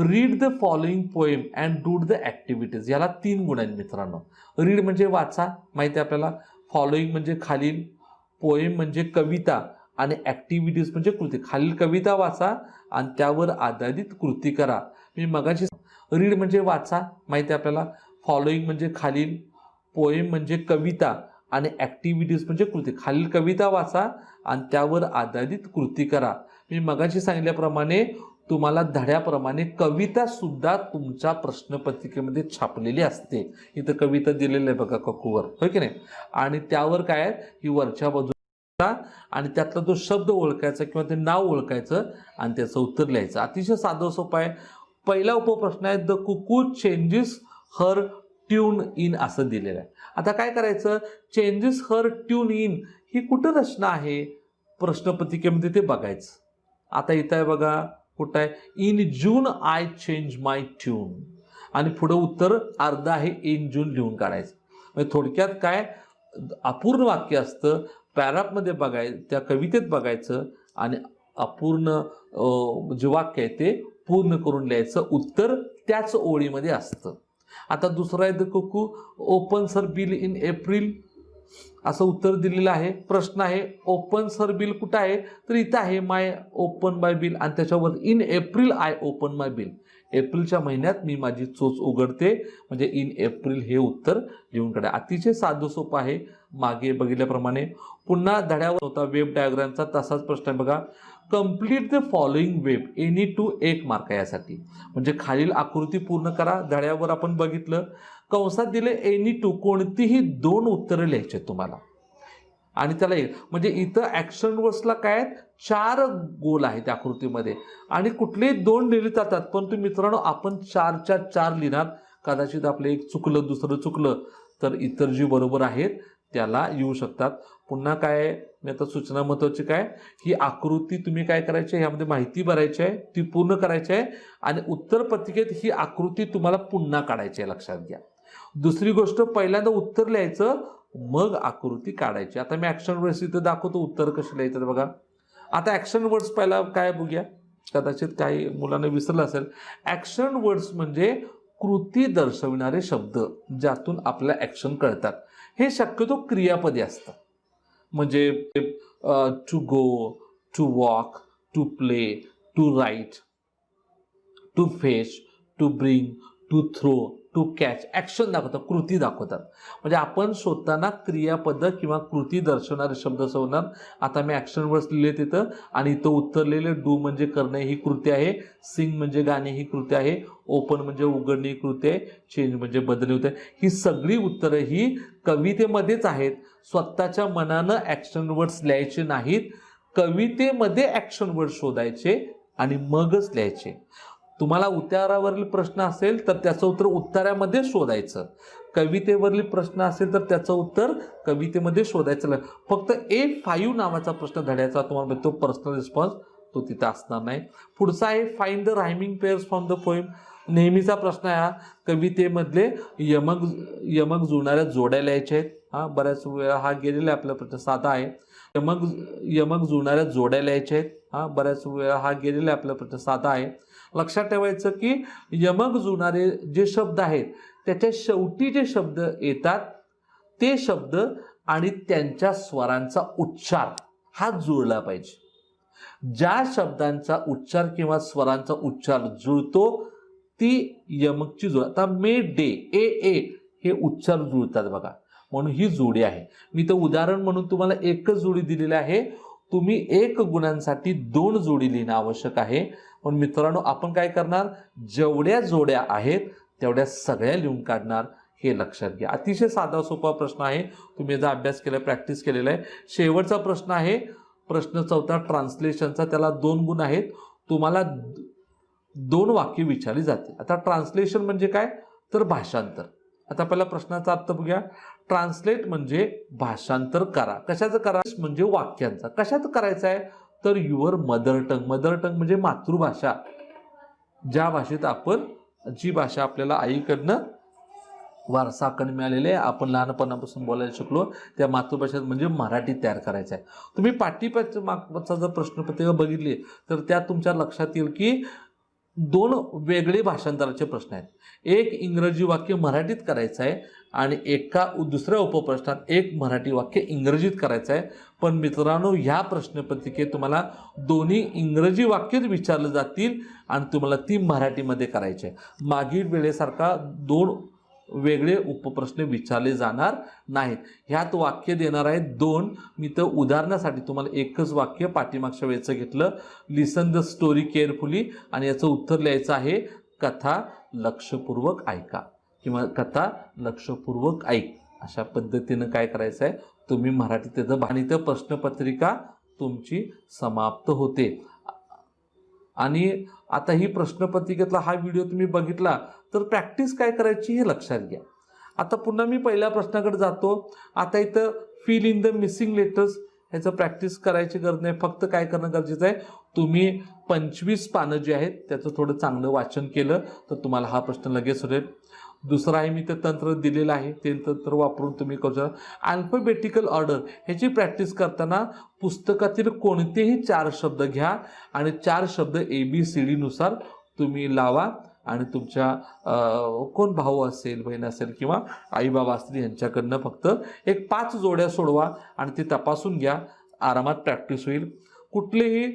read the following poem and do the activities. याला 3 गुण आहेत मित्रांनो. रीड म्हणजे वाचा, माहिती आहे आपल्याला. फॉलोइंग म्हणजे खालील, पोएम म्हणजे कविता आणि ॲक्टिव्हिटीज म्हणजे कृती. खालील कविता वाचा आणि त्यावर आधारित कृती करा. मी मगाशी रीड म्हणजे वाचा, माहिती आहे आपल्याला. फॉलोइंग म्हणजे खालील, पोएम म्हणजे कविता आणि ॲक्टिव्हिटीज म्हणजे कृती. खालील कविता वाचा आणि त्यावर आधारित कृती करा. मी मगाशी सांगितल्याप्रमाणे तुम्हाला धड्याप्रमाणे कविता सुद्धा तुमच्या प्रश्नपत्रिकेमध्ये छापलेली असते. इथं कविता दिलेली आहे बघा ककूवर, होय की नाही. आणि त्यावर काय आहे, ही वरच्या बाजूला आणि त्यातला तो शब्द ओळखायचा किंवा ते नाव ओळखायचं आणि त्याचं उत्तर लिहायचं. अतिशय साधं सोपं आहे. पहिला उपप्रश्न आहे, द कुकू चेंजेस हर ट्यून इन असं दिलेलं आहे. आता काय करायचं, चेंजेस हर ट्यून इन ही कुठं रचना आहे प्रश्नपत्रिकेमध्ये ते बघायचं. आता इथं आहे बघा, कुठं आहे, in June I change my tune आणि पुढं उत्तर अर्ध आहे इन जून लिहून काढायचं. म्हणजे थोडक्यात काय, अपूर्ण वाक्य असतं, पॅराग्राफमध्ये बघायचं, त्या कवितेत बघायचं आणि अपूर्ण जे वाक्य आहे ते पूर्ण करून लिहायचं. उत्तर त्याच ओळीमध्ये असतं. आता दुसरा आहे, द कुकू opens her bill in April असं उत्तर दिलेलं आहे. प्रश्न आहे ओपन्स हर बिल कुठं आहे, तर इथं आहे माय ओपन माय बिल आणि त्याच्यावर in April I open my bill. एप्रिलच्या महिन्यात मी माझी चोच उघडते, म्हणजे इन एप्रिल हे उत्तर लिहून काढा. अतिशय साधं सोपं आहे, मागे बघितल्याप्रमाणे. पुन्हा धड्यावर होता वेब डायग्रामचा, तसाच प्रश्न आहे बघा. Complete the following web any two 1 mark यासाठी. म्हणजे खालील आकृती पूर्ण करा. धड्यावर आपण बघितलं, कंसात दिले एनी टू, कोणतीही 2 उत्तरं लिहायचे तुम्हाला आणि त्याला म्हणजे इथं ॲक्शन वर्ड्सला काय आहेत, 4 गोल आहेत आकृतीमध्ये आणि कुठलेही 2 लिहिले जातात. परंतु मित्रांनो आपण 4च्या 4 लिहिणार. कदाचित आपलं एक चुकलं, दुसरं चुकलं तर इतर जी बरोबर आहेत त्याला येऊ शकतात. पुन्हा काय आहे, आता सूचना महत्त्वाची काय, ही आकृती तुम्ही काय करायची, ह्यामध्ये माहिती भरायची आहे, ती पूर्ण करायची आहे आणि उत्तरपत्रिकेत ही आकृती तुम्हाला पुन्हा काढायची आहे, लक्षात घ्या. दुसरी गोष्ट, पहिल्यांदा उत्तर लिहायचं मग आकृती काढायची. आता मी ॲक्शन वर्ड्स इथं दाखवतो, उत्तर कसे लिहायचं बघा. आता ॲक्शन वर्ड्स पहिला काय बघूया, कदाचित काही मुलांना विसरलं असेल. ॲक्शन वर्ड्स म्हणजे कृती दर्शविणारे शब्द ज्यातून आपल्याला ॲक्शन कळतात. हे शक्यतो क्रियापदे असतात. म्हणजे to go, to walk, to play, to write, to fetch, to bring, to throw, to catch. Action दाखवतात, कृती दाखवतात. म्हणजे आपण शोधताना क्रियापद किंवा कृती दर्शवणारे शब्द सोडणार. आता मी ॲक्शन वर्ड्स लिहिले तिथं आणि इथं उत्तर लिहिले. डू म्हणजे करणे ही कृती आहे, सिंग म्हणजे गाणे ही कृती आहे, ओपन म्हणजे उघडणे ही कृती आहे, चेंज म्हणजे बदलणे होते. ही सगळी उत्तरं ही कवितेमध्येच आहेत. स्वतःच्या मनानं ॲक्शन वर्ड्स लिहायचे नाहीत, कवितेमध्ये ॲक्शन वर्ड्स शोधायचे आणि मगच लिहायचे. तुम्हाला उत्तरावरील प्रश्न असेल तर त्याचं उत्तर उत्तरामध्ये शोधायचं, कवितेवरील प्रश्न असेल तर त्याचं उत्तर कवितेमध्ये शोधायचं. फक्त A5 नावाचा प्रश्न धड्याचा तुम्हाला मिळतो, पर्सनल रिस्पॉन्स, तो तिथं असणार नाही. पुढचा आहे find the rhyming pairs from the poem. नेहमीचा प्रश्न आहे हा, कवितेमधले यमक जुळणाऱ्या जोड्या लिहायच्या आहेत. बऱ्याच वेळा हा गेलेला आपला प्रश्न, साधा आहे. यमक जुळणाऱ्या जोड्या लिहायच्या आहेत. बऱ्याच वेळा हा गेलेला आपला प्रश्न, साधा आहे. लक्षात ठेवायचं की यमक जुळणारे जे शब्द आहेत त्याच्या शेवटी जे शब्द येतात ते शब्द आणि त्यांच्या स्वरांचा उच्चार हा जुळला पाहिजे. ज्या शब्दांचा उच्चार किंवा स्वरांचा उच्चार जुळतो ती यमकची जोड. आता मे डे, ए हे उच्चार जुळतात बघा, म्हणून ही जोडी आहे. मी तर उदाहरण म्हणून तुम्हाला एकच जोडी दिलेली आहे. तुम्ही 1 गुणांसाठी 2 जोडी लिहिणं आवश्यक आहे. पण मित्रांनो आपण काय करणार, जेवढ्या जोड्या आहेत तेवढ्या सगळ्या लिहून काढणार, हे लक्षात घ्या. अतिशय साधा सोपा प्रश्न आहे, तुम्ही याचा अभ्यास केला, प्रॅक्टिस केलेला आहे. शेवटचा प्रश्न आहे, प्रश्न चौथा ट्रान्सलेशनचा, त्याला 2 गुण आहेत. तुम्हाला 2 वाक्य विचारली जाते. आता ट्रान्सलेशन म्हणजे काय, तर भाषांतर. आता पहिला प्रश्नाचा अर्थ बघूया. ट्रान्सलेट म्हणजे भाषांतर करा. कशाचं करा, म्हणजे वाक्यांचा. कशाचं करायचं आहे, तर your mother tongue. Mother tongue म्हणजे मातृभाषा, ज्या भाषेत आपण, जी भाषा आपल्याला आईकडनं वारसाकडे मिळालेले आहे, आपण लहानपणापासून बोलायला शिकलो, त्या मातृभाषेत म्हणजे मराठी तयार करायचं आहे. तुम्ही पाठीमागचा जर प्रश्नपत्रिका बघितली तर त्यात तुमच्या लक्षात येईल की 2 वेगळे भाषांतराचे प्रश्न आहेत. एक इंग्रजी वाक्य मराठीत करायचं आहे आणि दुसऱ्या उपप्रश्नात एक मराठी वाक्य इंग्रजीत करायचं आहे. पण मित्रांनो, ह्या प्रश्नपत्रिकेत तुम्हाला दोन्ही इंग्रजी वाक्यच विचारले जातील आणि तुम्हाला ती मराठीमध्ये करायची आहे. मागील वेळेसारखा 2 वेगळे उपप्रश्न विचारले जाणार नाहीत. ह्यात वाक्य देणार आहेत 2. मी तर उदाहरणासाठी तुम्हाला एकच वाक्य पाठीमागच्या वेळेचं घेतलं. लिसन द स्टोरी केअरफुली, आणि याचं उत्तर लिहायचं आहे कथा लक्षपूर्वक ऐका, किंवा कथा लक्षपूर्वक ऐक. अशा पद्धतीनं काय करायचं आहे, तुम्ही मराठी त्याचं, आणि तर प्रश्नपत्रिका तुमची समाप्त होते. आणि आता ही प्रश्नपत्रिकेतला हा व्हिडिओ तुम्ही बघितला तर प्रॅक्टिस काय करायची हे लक्षात घ्या. आता पुन्हा मी पहिल्या प्रश्नाकडे जातो. आता इथं fill in the missing letters, ह्याचं प्रॅक्टिस करायची गरज नाही. फक्त काय करणं गरजेचं आहे, तुम्ही 25 पानं जी आहेत त्याचं थोडं चांगलं वाचन केलं तर तुम्हाला हा प्रश्न लगेच सुटेल. दुसरं आहे, मी ते तंत्र दिलेलं आहे, ते तंत्र वापरून तुम्ही करू शकता. अल्फाबेटिकल ऑर्डर ह्याची प्रॅक्टिस करताना पुस्तकातील कोणतेही 4 शब्द घ्या आणि 4 शब्द ABCD नुसार तुम्ही लावा आणि तुमच्या कोण भाऊ असेल, बहीण असेल किंवा आई बाबा असतील यांच्याकडनं फक्त एक 5 जोड्या सोडवा आणि ते तपासून घ्या. आरामात प्रॅक्टिस होईल. कुठलेही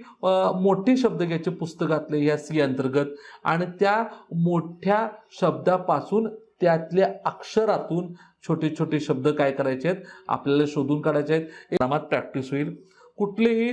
मोठे शब्द घ्यायचे पुस्तकातले या C अंतर्गत आणि त्या मोठ्या शब्दापासून त्यातल्या अक्षरातून छोटे छोटे शब्द काय करायचे आहेत आपल्याला शोधून काढायचे आहेत. आरामात प्रॅक्टिस होईल. कुठलेही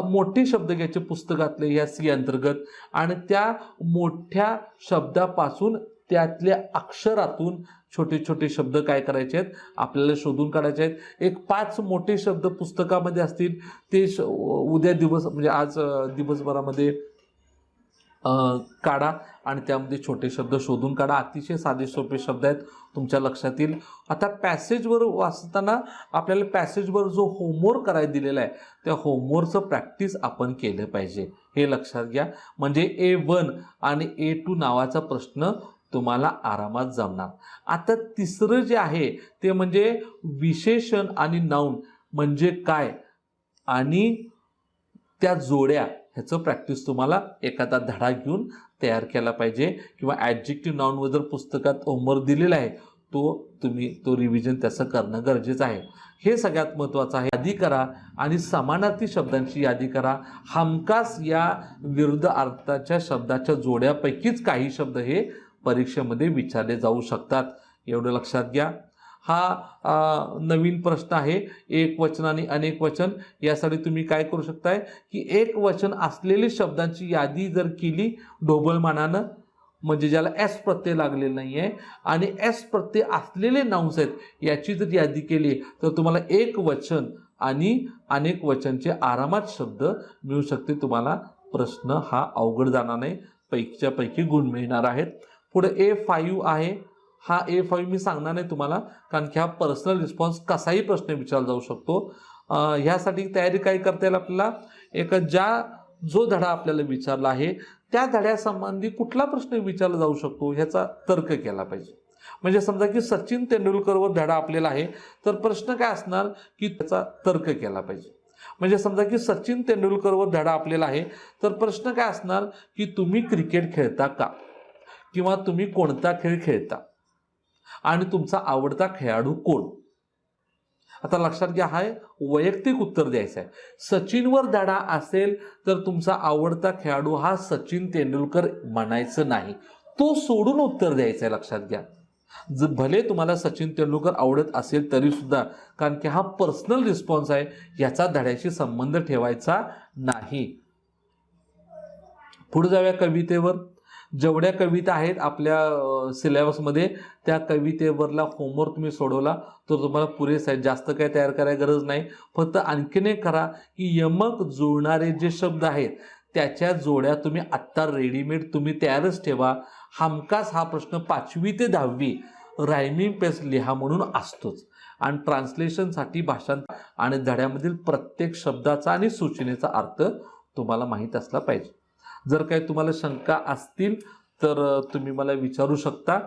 मोठे शब्द घ्यायचे पुस्तकातले या C अंतर्गत आणि त्या मोठ्या शब्दापासून त्यातल्या अक्षरातून छोटे छोटे शब्द काय करायचे आहेत आपल्याला शोधून काढायचे आहेत. एक 5 मोठे शब्द पुस्तकामध्ये असतील ते उद्या म्हणजे आज दिवसभरामध्ये काढा आणि त्यामध्ये छोटे शब्द शोधून काढा. अतिशय साधे सोपे शब्द आहेत, तुमच्या लक्षात येईल. आता पॅसेजवर वाचताना आपल्याला पॅसेजवर जो होमवर्क करायला दिलेला आहे त्या होमवर्कचं प्रॅक्टिस आपण केलं पाहिजे, हे लक्षात घ्या. म्हणजे A1 आणि A2 नावाचा प्रश्न तुम्हाला आरामात जमणार. आता तिसरं जे आहे ते म्हणजे विशेषण आणि नाउन म्हणजे काय आणि त्या जोड्या, ह्याचं प्रॅक्टिस तुम्हाला एखादा धडा घेऊन तयार केला पाहिजे. किंवा ॲडजेक्टिव्ह नाउनवर जर पुस्तकात होमवर्क दिलेला आहे तुम्ही तो रिव्हिजन त्याचं करणं गरजेचं आहे. हे सगळ्यात महत्त्वाचं आहे. यादी करा आणि समानार्थी शब्दांची यादी करा. हमखास या विरुद्ध अर्थाच्या शब्दाच्या जोड्यापैकीच काही शब्द हे परीक्षेमध्ये विचारले जाऊ शकतात, एवढं लक्षात घ्या. हा नवीन प्रश्न आहे, एक वचन आणि अनेक वचन. यासाठी तुम्ही काय करू शकताय की एक वचन असलेले शब्दांची यादी जर केली ढोबळमानानं, म्हणजे ज्याला S प्रत्यय लागलेला नाही आहे आणि S प्रत्यय असलेले नाउन्स आहेत याची जर यादी केली तर तुम्हाला एक वचन आणि अनेक वचनचे आरामात शब्द मिळू शकते. तुम्हाला प्रश्न हा अवघड जाणार नाही, पैकीच्या पैकी गुण मिळणार आहेत. पुढे A5 आहे. हा A5 मी सांगणार नाही तुम्हाला, कारण की हा पर्सनल रिस्पॉन्स कसाही प्रश्न विचारला जाऊ शकतो. ह्यासाठी तयारी काय करता येईल आपल्याला, जो धडा आपल्याला विचारला आहे त्या धड्यासंबंधी कुठला प्रश्न विचारला जाऊ शकतो ह्याचा तर्क केला पाहिजे. म्हणजे समजा की सचिन तेंडुलकरवर धडा आपल्याला आहे तर प्रश्न काय असणार की त्याचा तर्क केला पाहिजे. म्हणजे समजा की सचिन तेंडुलकरवर धडा आपल्याला आहे तर प्रश्न काय असणार की तुम्ही क्रिकेट खेळता का, किंवा तुम्ही कोणता खेळ खेळता आणि तुमचा आवडता खेळाडू कोण. आता लक्षात घ्या, हा वैयक्तिक उत्तर द्यायचं आहे. सचिनवर धडा असेल तर तुमचा आवडता खेळाडू हा सचिन तेंडुलकर म्हणायचं नाही, तो सोडून उत्तर द्यायचं आहे. लक्षात घ्या, भले तुम्हाला सचिन तेंडुलकर आवडत असेल तरी सुद्धा, कारण की हा पर्सनल रिस्पॉन्स आहे, याचा धड्याशी संबंध ठेवायचा नाही. पुढे जाऊया कवितेवर. जेवढ्या कविता आहेत आपल्या सिलेबसमध्ये त्या कवितेवरला होमवर्क तुम्ही सोडवला तर तुम्हाला पुरेसा आहे, जास्त काही तयार करायची गरज नाही. फक्त आणखीन एक करा की यमक जुळणारे जे शब्द आहेत त्याच्या जोड्या तुम्ही आत्ता रेडीमेड तुम्ही तयारच ठेवा. हमखास हा प्रश्न 5वी ते 10वी रायमिंग पेस्ट लिहा म्हणून असतोच. आणि ट्रान्सलेशनसाठी भाषांतर आणि धड्यामधील प्रत्येक शब्दाचा आणि सूचनेचा अर्थ तुम्हाला माहीत असला पाहिजे. जर काही तुम्हाला शंका असतील तर तुम्ही मला विचारू शकता.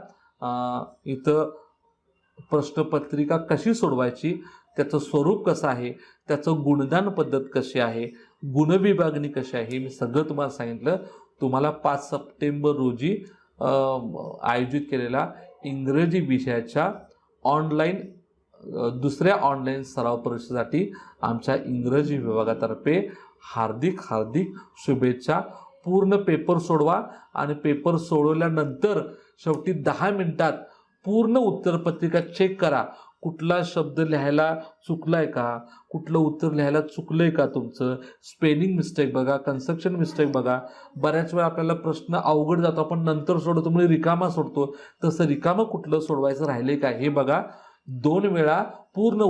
इथं प्रश्नपत्रिका कशी सोडवायची, त्याचं स्वरूप कसं आहे, त्याचं गुणदान पद्धत कशी आहे, गुणविभागणी कशी आहे, हे मी सगळं तुम्हाला सांगितलं. तुम्हाला 5 सप्टेंबर रोजी आयोजित केलेला इंग्रजी विषयाच्या ऑनलाईन दुसऱ्या ऑनलाईन सराव परीक्षेसाठी आमच्या इंग्रजी विभागातर्फे हार्दिक शुभेच्छा. पूर्ण पेपर सोडवा आणि पेपर सोडवल्यानंतर शेवटी 10 मिनिटात पूर्ण उत्तरपत्रिका चेक करा. कुठला शब्द लिहायला चुकलाय का, कुठलं उत्तर लिहायला चुकलंय का, तुमचं स्पेलिंग मिस्टेक बघा, कन्स्ट्रक्शन मिस्टेक बघा. बऱ्याच वेळा आपल्याला प्रश्न अवघड जातो, आपण नंतर सोडवतो म्हणजे रिकामा सोडतो. तसं रिकामं कुठलं सोडवायचं राहिलंय का हे बघा. 2 वेळा पूर्ण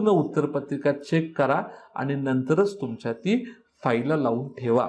उत्तरपत्रिका चेक करा आणि नंतरच तुमच्या ती फाईलला लावून ठेवा.